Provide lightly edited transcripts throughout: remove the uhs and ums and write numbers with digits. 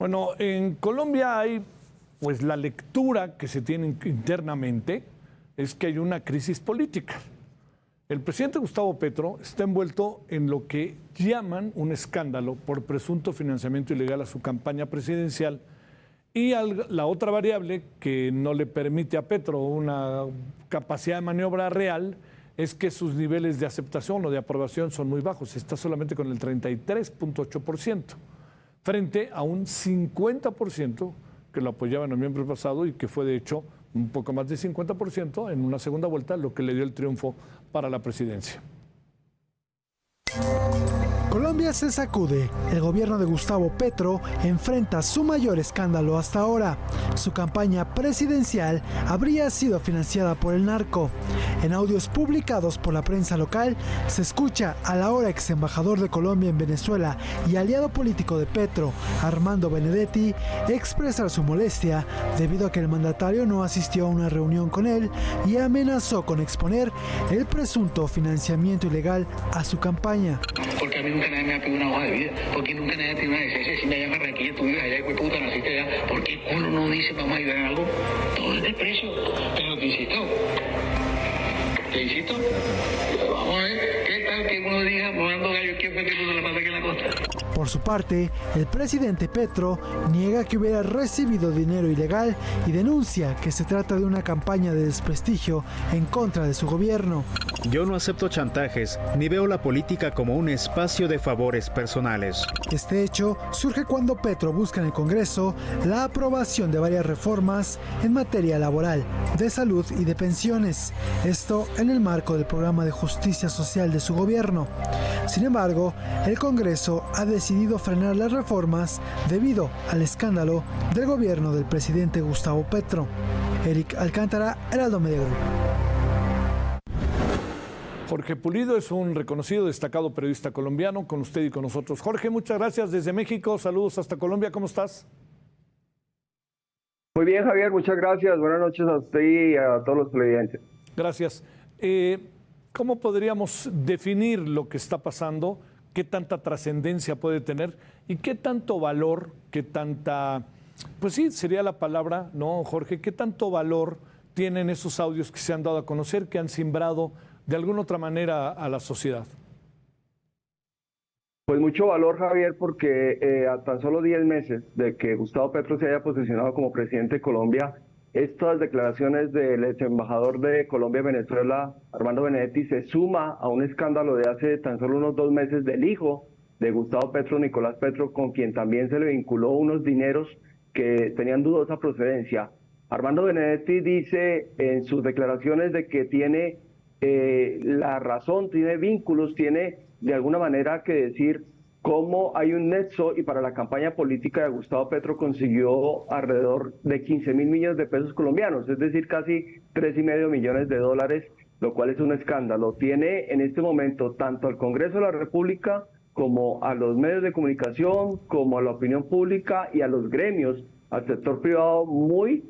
Bueno, en Colombia hay, pues la lectura que se tiene internamente es que hay una crisis política. El presidente Gustavo Petro está envuelto en lo que llaman un escándalo por presunto financiamiento ilegal a su campaña presidencial y la otra variable que no le permite a Petro una capacidad de maniobra real es que sus niveles de aceptación o de aprobación son muy bajos. Está solamente con el 33.8%, frente a un 50% que lo apoyaba en noviembre pasado y que fue de hecho un poco más de 50% en una segunda vuelta, lo que le dio el triunfo para la presidencia. Colombia se sacude. El gobierno de Gustavo Petro enfrenta su mayor escándalo hasta ahora. Su campaña presidencial habría sido financiada por el narco. En audios publicados por la prensa local, se escucha al ahora ex embajador de Colombia en Venezuela y aliado político de Petro, Armando Benedetti, expresar su molestia debido a que el mandatario no asistió a una reunión con él y amenazó con exponer el presunto financiamiento ilegal a su campaña. Porque a mí nunca nadie me ha pedido una hoja de vida, porque nunca nadie tiene una decencia, si me llama Barranquilla, tú vives allá, y puta, naciste allá, porque uno no dice vamos a ayudar en algo, todo es desprecio, pero te insisto, vamos a ver, ¿qué tal que uno diga, volando gallo, quién fue que puso la pata aquí en la costa? Por su parte, el presidente Petro niega que hubiera recibido dinero ilegal y denuncia que se trata de una campaña de desprestigio en contra de su gobierno. Yo no acepto chantajes, ni veo la política como un espacio de favores personales. Este hecho surge cuando Petro busca en el Congreso la aprobación de varias reformas en materia laboral, de salud y de pensiones. Esto en el marco del programa de justicia social de su gobierno. Sin embargo, el Congreso ha decidido frenar las reformas debido al escándalo del gobierno del presidente Gustavo Petro. Eric Alcántara, Heraldo Media Group. Jorge Pulido es un reconocido, destacado periodista colombiano, con usted y con nosotros. Jorge, muchas gracias desde México, saludos hasta Colombia, ¿cómo estás? Muy bien, Javier, muchas gracias. Buenas noches a usted y a todos los televidentes. Gracias. ¿Cómo podríamos definir lo que está pasando? ¿Qué tanta trascendencia puede tener? ¿Y qué tanto valor, qué tanta, pues sí, sería la palabra, ¿no, Jorge? ¿Qué tanto valor tienen esos audios que se han dado a conocer, que han simbrado de alguna otra manera a la sociedad? Pues mucho valor, Javier, porque a tan solo 10 meses de que Gustavo Petro se haya posicionado como presidente de Colombia, estas declaraciones del ex embajador de Colombia en Venezuela, Armando Benedetti, se suma a un escándalo de hace tan solo unos 2 meses del hijo de Gustavo Petro, Nicolás Petro, con quien también se le vinculó unos dineros que tenían dudosa procedencia. Armando Benedetti dice en sus declaraciones de que tiene la razón, tiene vínculos, tiene de alguna manera que decir cómo hay un nexo, y para la campaña política de Gustavo Petro consiguió alrededor de 15.000 millones de pesos colombianos, es decir, casi 3,5 millones de dólares, lo cual es un escándalo. Tiene en este momento tanto al Congreso de la República como a los medios de comunicación, como a la opinión pública y a los gremios, al sector privado muy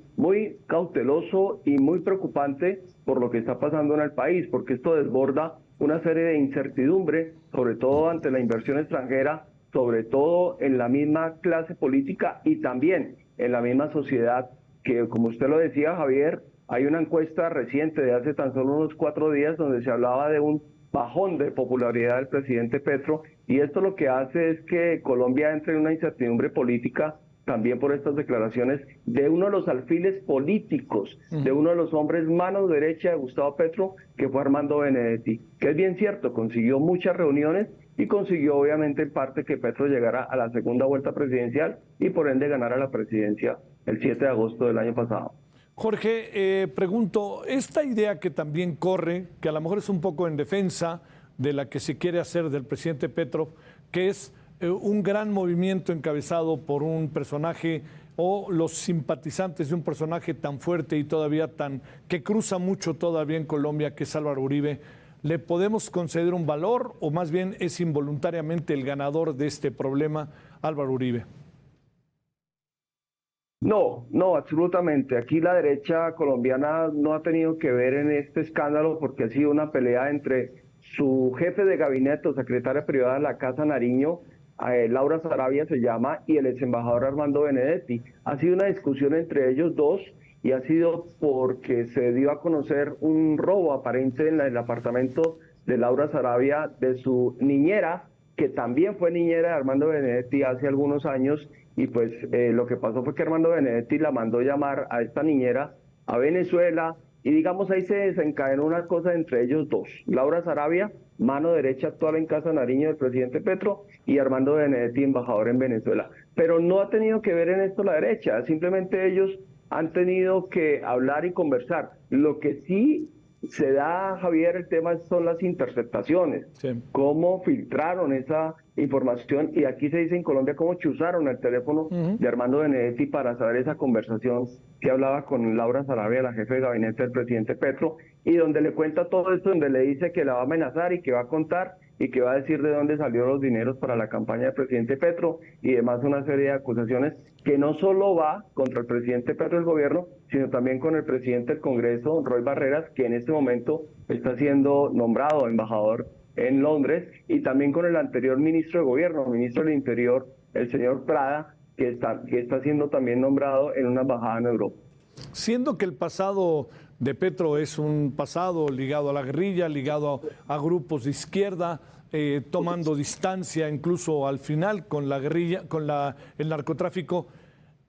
cauteloso y muy preocupante por lo que está pasando en el país, porque esto desborda una serie de incertidumbre, sobre todo ante la inversión extranjera, sobre todo en la misma clase política y también en la misma sociedad, que como usted lo decía, Javier, hay una encuesta reciente de hace tan solo unos 4 días donde se hablaba de un bajón de popularidad del presidente Petro, y esto lo que hace es que Colombia entre en una incertidumbre política también por estas declaraciones de uno de los alfiles políticos, de uno de los hombres mano derecha de Gustavo Petro, que fue Armando Benedetti, que es bien cierto, consiguió muchas reuniones y consiguió obviamente en parte que Petro llegara a la segunda vuelta presidencial y por ende ganara la presidencia el 7 de agosto del año pasado. Jorge, pregunto, esta idea que también corre, que a lo mejor es un poco en defensa de la que se quiere hacer del presidente Petro, que es un gran movimiento encabezado por un personaje o los simpatizantes de un personaje tan fuerte y todavía que cruza mucho todavía en Colombia, que es Álvaro Uribe, ¿le podemos conceder un valor o más bien es involuntariamente el ganador de este problema Álvaro Uribe? No, absolutamente. Aquí la derecha colombiana no ha tenido que ver en este escándalo porque ha sido una pelea entre su jefe de gabinete o secretaria privada de la Casa Nariño Laura Sarabia se llama, y el ex embajador Armando Benedetti. Ha sido una discusión entre ellos dos y ha sido porque se dio a conocer un robo aparente en el apartamento de Laura Sarabia de su niñera, que también fue niñera de Armando Benedetti hace algunos años, y pues lo que pasó fue que Armando Benedetti la mandó llamar a esta niñera a Venezuela, y digamos ahí se desencadenó una cosa entre ellos dos. Laura Sarabia, mano derecha actual en Casa Nariño del presidente Petro, y Armando Benedetti, embajador en Venezuela. Pero no ha tenido que ver en esto la derecha, simplemente ellos han tenido que hablar y conversar. Lo que sí se da, Javier, el tema son las interceptaciones, sí. Cómo filtraron esa información, y aquí se dice en Colombia cómo chuzaron el teléfono de Armando Benedetti para saber esa conversación que hablaba con Laura Sarabia, la jefe de gabinete del presidente Petro, y donde le cuenta todo esto, donde le dice que la va a amenazar y que va a contar y que va a decir de dónde salieron los dineros para la campaña del presidente Petro, y demás una serie de acusaciones que no solo va contra el presidente Petro del gobierno, sino también con el presidente del Congreso, Roy Barreras, que en este momento está siendo nombrado embajador en Londres, y también con el anterior ministro de Gobierno, ministro del Interior, el señor Prada, que está siendo también nombrado en una embajada en Europa. Siendo que el pasado de Petro es un pasado ligado a la guerrilla, ligado a grupos de izquierda, tomando distancia incluso al final con la guerrilla, con el narcotráfico,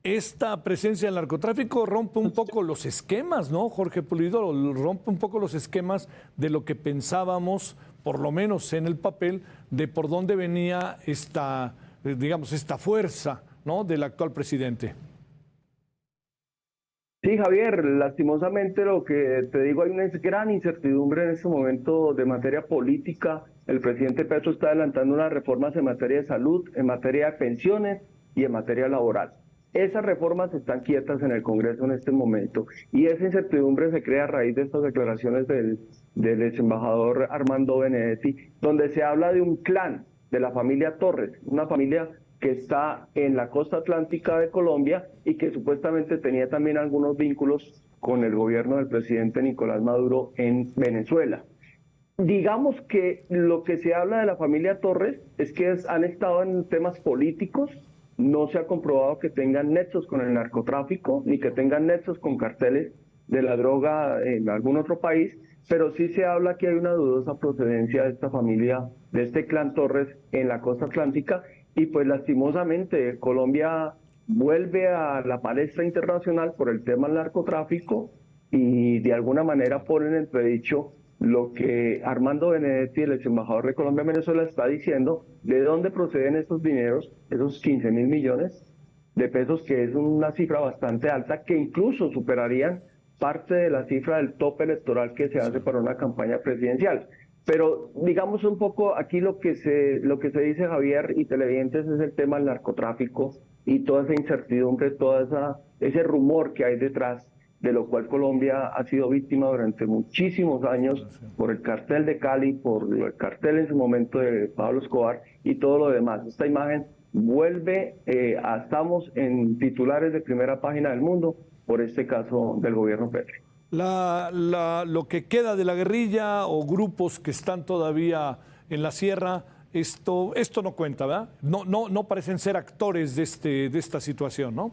esta presencia del narcotráfico rompe un poco los esquemas, ¿no, Jorge Pulido? Rompe un poco los esquemas de lo que pensábamos, por lo menos en el papel, de por dónde venía esta, digamos, esta fuerza, ¿no?, del actual presidente. Sí, Javier, lastimosamente lo que te digo, hay una gran incertidumbre en este momento de materia política. El presidente Petro está adelantando unas reformas en materia de salud, en materia de pensiones y en materia laboral. Esas reformas están quietas en el Congreso en este momento, y esa incertidumbre se crea a raíz de estas declaraciones del ex embajador Armando Benedetti, donde se habla de un clan de la familia Torres, una familia que está en la costa atlántica de Colombia y que supuestamente tenía también algunos vínculos con el gobierno del presidente Nicolás Maduro en Venezuela. Digamos que lo que se habla de la familia Torres es que han estado en temas políticos, no se ha comprobado que tengan nexos con el narcotráfico, ni que tengan nexos con carteles de la droga en algún otro país, pero sí se habla que hay una dudosa procedencia de esta familia, de este clan Torres en la costa atlántica. Y pues lastimosamente Colombia vuelve a la palestra internacional por el tema del narcotráfico, y de alguna manera pone en entredicho lo que Armando Benedetti, el ex embajador de Colombia en Venezuela, está diciendo, de dónde proceden estos dineros, esos 15.000 millones de pesos, que es una cifra bastante alta, que incluso superarían parte de la cifra del tope electoral que se hace para una campaña presidencial. Pero digamos un poco aquí lo que se dice, Javier y televidentes, es el tema del narcotráfico y toda esa incertidumbre, ese rumor que hay detrás, de lo cual Colombia ha sido víctima durante muchísimos años por el cartel de Cali, por el cartel en su momento de Pablo Escobar y todo lo demás. Esta imagen vuelve, estamos en titulares de primera página del mundo por este caso del gobierno Petro. Lo que queda de la guerrilla o grupos que están todavía en la sierra, esto no cuenta, ¿verdad? No parecen ser actores de esta situación, ¿no?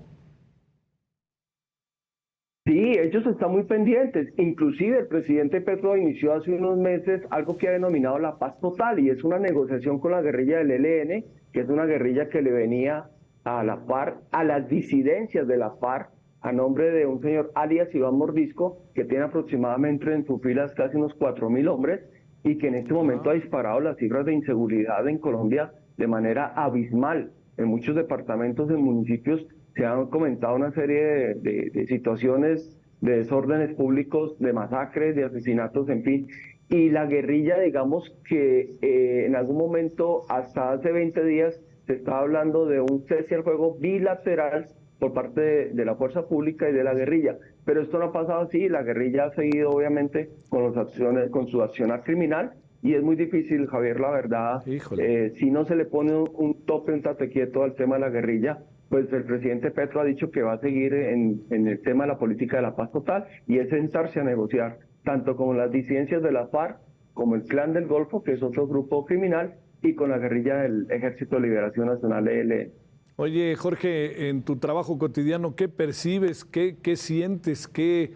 Sí, ellos están muy pendientes. Inclusive el presidente Petro inició hace unos meses algo que ha denominado la paz total, y es una negociación con la guerrilla del ELN, que es una guerrilla que le venía a la FARC, a las disidencias de la FARC, a nombre de un señor alias Iván Mordisco, que tiene aproximadamente en sus filas casi unos 4.000 hombres, y que en este momento ha disparado las cifras de inseguridad en Colombia de manera abismal. En muchos departamentos, en municipios, se han comentado una serie de situaciones de desórdenes públicos, de masacres, de asesinatos, en fin. Y la guerrilla, digamos que en algún momento, hasta hace 20 días, se estaba hablando de un cese al fuego bilateral por parte de la fuerza pública y de la guerrilla, pero esto no ha pasado así. La guerrilla ha seguido obviamente con su accionar criminal, y es muy difícil, Javier, la verdad, si no se le pone un tope, un tate quieto al tema de la guerrilla, pues el presidente Petro ha dicho que va a seguir en el tema de la política de la paz total, y es sentarse a negociar tanto con las disidencias de la FARC como el Clan del Golfo, que es otro grupo criminal, y con la guerrilla del Ejército de Liberación Nacional, ELN. Oye, Jorge, en tu trabajo cotidiano, ¿qué percibes? ¿Qué sientes? ¿Qué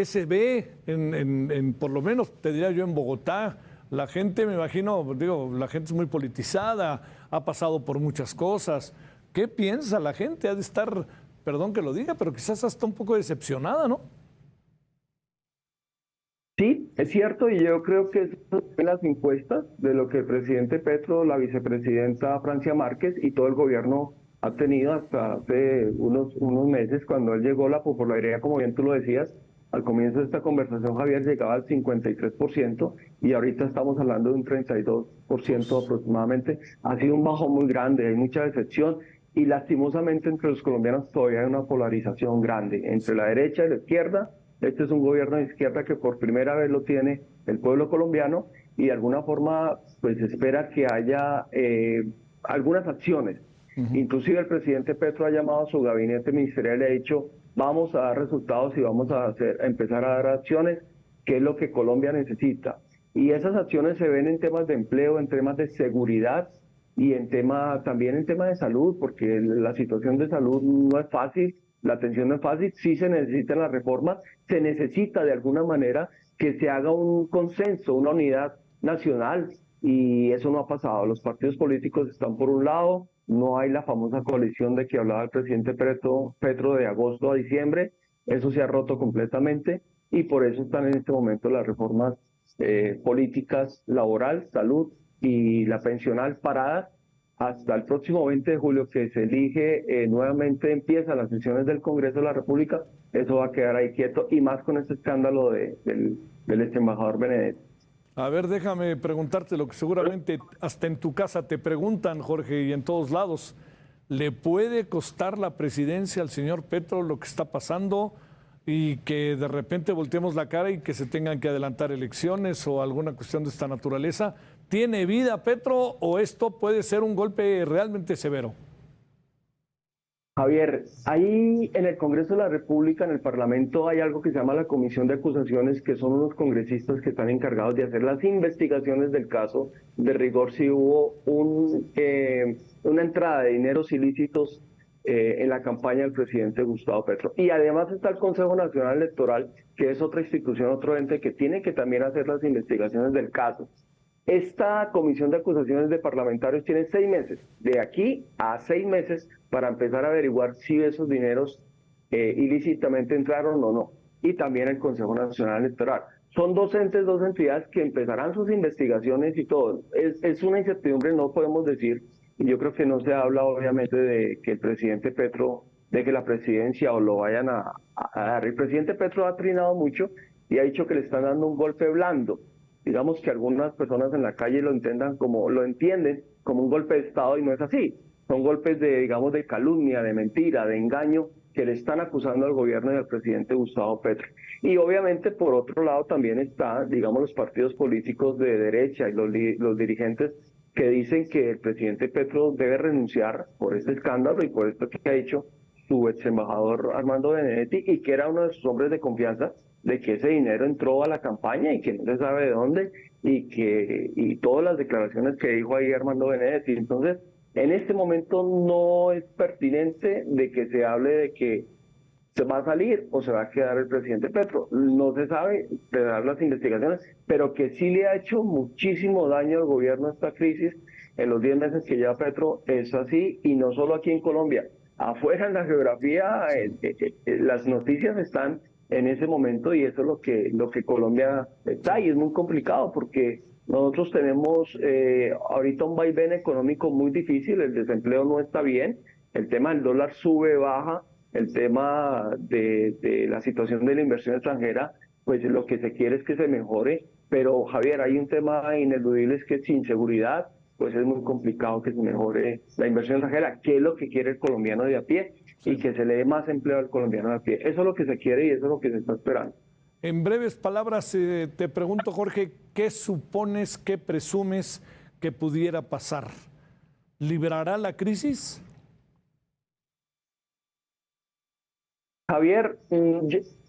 se ve por lo menos, te diría yo, en Bogotá? La gente, me imagino, digo, la gente es muy politizada, ha pasado por muchas cosas. ¿Qué piensa la gente? Ha de estar, perdón que lo diga, pero quizás hasta un poco decepcionada, ¿no? Sí, es cierto, y yo creo que eso en las encuestas de lo que el presidente Petro, la vicepresidenta Francia Márquez y todo el gobierno ha tenido hasta hace unos meses, cuando él llegó, la popularidad, como bien tú lo decías, al comienzo de esta conversación, Javier, llegaba al 53% y ahorita estamos hablando de un 32% aproximadamente. Ha sido un bajo muy grande, hay mucha decepción y lastimosamente entre los colombianos todavía hay una polarización grande entre la derecha y la izquierda. Este es un gobierno de izquierda que por primera vez lo tiene el pueblo colombiano y de alguna forma pues espera que haya algunas acciones. Inclusive el presidente Petro ha llamado a su gabinete ministerial y le ha dicho vamos a dar resultados y vamos a empezar a dar acciones, que es lo que Colombia necesita. Y esas acciones se ven en temas de empleo, en temas de seguridad y también en temas de salud, porque la situación de salud no es fácil, la atención no es fácil, sí se necesitan las reformas, se necesita de alguna manera que se haga un consenso, una unidad nacional, y eso no ha pasado. Los partidos políticos están por un lado, no hay la famosa coalición de que hablaba el presidente Petro de agosto a diciembre, eso se ha roto completamente y por eso están en este momento las reformas políticas, laboral, salud y la pensional paradas hasta el próximo 20 de julio que se elige, nuevamente empiezan las sesiones del Congreso de la República, eso va a quedar ahí quieto y más con este escándalo del ex embajador Benedetti. A ver, déjame preguntarte lo que seguramente hasta en tu casa te preguntan, Jorge, y en todos lados. ¿Le puede costar la presidencia al señor Petro lo que está pasando y que de repente volteemos la cara y que se tengan que adelantar elecciones o alguna cuestión de esta naturaleza? ¿Tiene vida Petro o esto puede ser un golpe realmente severo? Javier, ahí en el Congreso de la República, en el Parlamento, hay algo que se llama la Comisión de Acusaciones, que son unos congresistas que están encargados de hacer las investigaciones del caso, de rigor si hubo una entrada de dineros ilícitos en la campaña del presidente Gustavo Petro. Y además está el Consejo Nacional Electoral, que es otra institución, otro ente que tiene que también hacer las investigaciones del caso. Esta comisión de acusaciones de parlamentarios tiene 6 meses, de aquí a 6 meses, para empezar a averiguar si esos dineros ilícitamente entraron o no. Y también el Consejo Nacional Electoral. Son dos entes, dos entidades que empezarán sus investigaciones y todo. Es una incertidumbre, no podemos decir, y yo creo que no se habla obviamente de que el presidente Petro deje la presidencia o lo vayan a dar. El presidente Petro ha trinado mucho y ha dicho que le están dando un golpe blando. Digamos que algunas personas en la calle lo entienden como un golpe de Estado y no es así. Son golpes digamos, de calumnia, de mentira, de engaño que le están acusando al gobierno y al presidente Gustavo Petro. Y obviamente por otro lado también está, digamos, los partidos políticos de derecha y los dirigentes que dicen que el presidente Petro debe renunciar por este escándalo y por esto que ha hecho su ex embajador Armando Benedetti y que era uno de sus hombres de confianza, de que ese dinero entró a la campaña y que no se sabe de dónde y todas las declaraciones que dijo ahí Armando Benedetti. Entonces, en este momento no es pertinente de que se hable de que se va a salir o se va a quedar el presidente Petro. No se sabe, de dar las investigaciones, pero que sí le ha hecho muchísimo daño al gobierno esta crisis en los 10 meses que lleva Petro, es así, y no solo aquí en Colombia. Afuera en la geografía, las noticias están en ese momento y eso es lo que Colombia está y es muy complicado porque nosotros tenemos ahorita un vaivén económico muy difícil, el desempleo no está bien, el tema del dólar sube, baja, el tema de la situación de la inversión extranjera, pues lo que se quiere es que se mejore, pero Javier, hay un tema ineludible, es que sin seguridad, pues es muy complicado que se mejore la inversión extranjera, que es lo que quiere el colombiano de a pie, y que se le dé más empleo al colombiano de a pie. Eso es lo que se quiere y eso es lo que se está esperando. En breves palabras, te pregunto, Jorge, ¿qué supones, qué presumes que pudiera pasar? ¿Librará la crisis? Javier,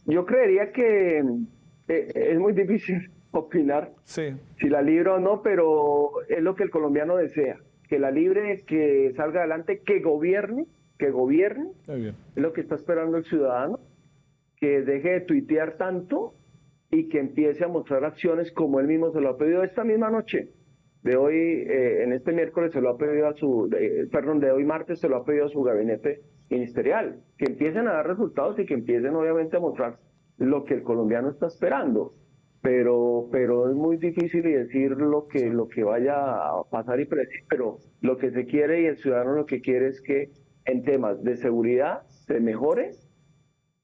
yo creería que es muy difícil opinar Sí. si la libra o no, pero es lo que el colombiano desea, que la libre, que salga adelante, que gobierne, Muy bien. es lo que está esperando el ciudadano, que deje de tuitear tanto y que empiece a mostrar acciones como él mismo se lo ha pedido esta misma noche. De hoy, en este miércoles se lo ha pedido a de hoy martes se lo ha pedido a su gabinete ministerial, que empiecen a dar resultados y que empiecen obviamente a mostrar lo que el colombiano está esperando. Pero es muy difícil decir lo que vaya a pasar y predecir, pero lo que se quiere y el ciudadano lo que quiere es que en temas de seguridad se mejore,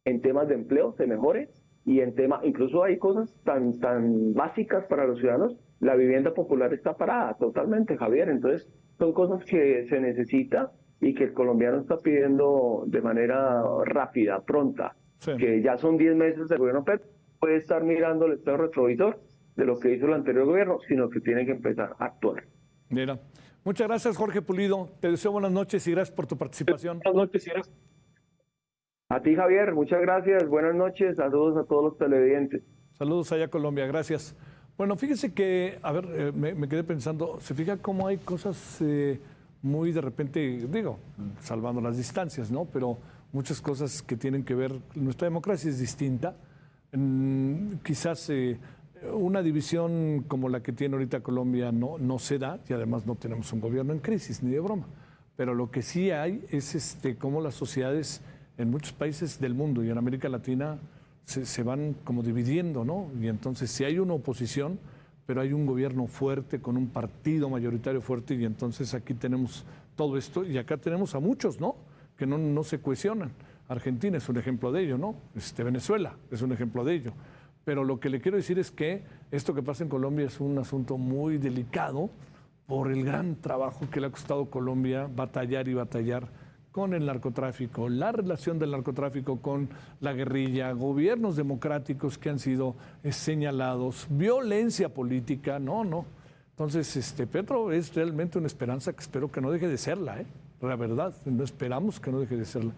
en temas de empleo se mejore, y en temas, incluso hay cosas tan básicas para los ciudadanos. La vivienda popular está parada totalmente, Javier. Entonces, son cosas que se necesita y que el colombiano está pidiendo de manera rápida, pronta. Sí. Que ya son 10 meses del gobierno Petro, puede estar mirando el espejo retrovisor de lo que hizo el anterior gobierno, sino que tiene que empezar a actuar. Mira. Muchas gracias, Jorge Pulido. Te deseo buenas noches y gracias por tu participación. Buenas noches, a ti, Javier, muchas gracias. Buenas noches, saludos a todos los televidentes. Saludos allá a Colombia, gracias. Bueno, fíjese que, a ver, me quedé pensando, ¿se fija cómo hay cosas muy de repente, digo, salvando las distancias, ¿no? Pero muchas cosas que tienen que ver, nuestra democracia es distinta. Quizás una división como la que tiene ahorita Colombia no se da, y además no tenemos un gobierno en crisis, ni de broma. Pero lo que sí hay es cómo las sociedades en muchos países del mundo y en América Latina se van como dividiendo, ¿no? Y entonces si hay una oposición, pero hay un gobierno fuerte, con un partido mayoritario fuerte, y entonces aquí tenemos todo esto, y acá tenemos a muchos, ¿no? Que no se cohesionan. Argentina es un ejemplo de ello, ¿no? Venezuela es un ejemplo de ello. Pero lo que le quiero decir es que esto que pasa en Colombia es un asunto muy delicado por el gran trabajo que le ha costado a Colombia batallar y batallar con el narcotráfico, la relación del narcotráfico con la guerrilla, gobiernos democráticos que han sido señalados, violencia política, no. Entonces, Petro es realmente una esperanza que espero que no deje de serla, la verdad, no esperamos que no deje de serla.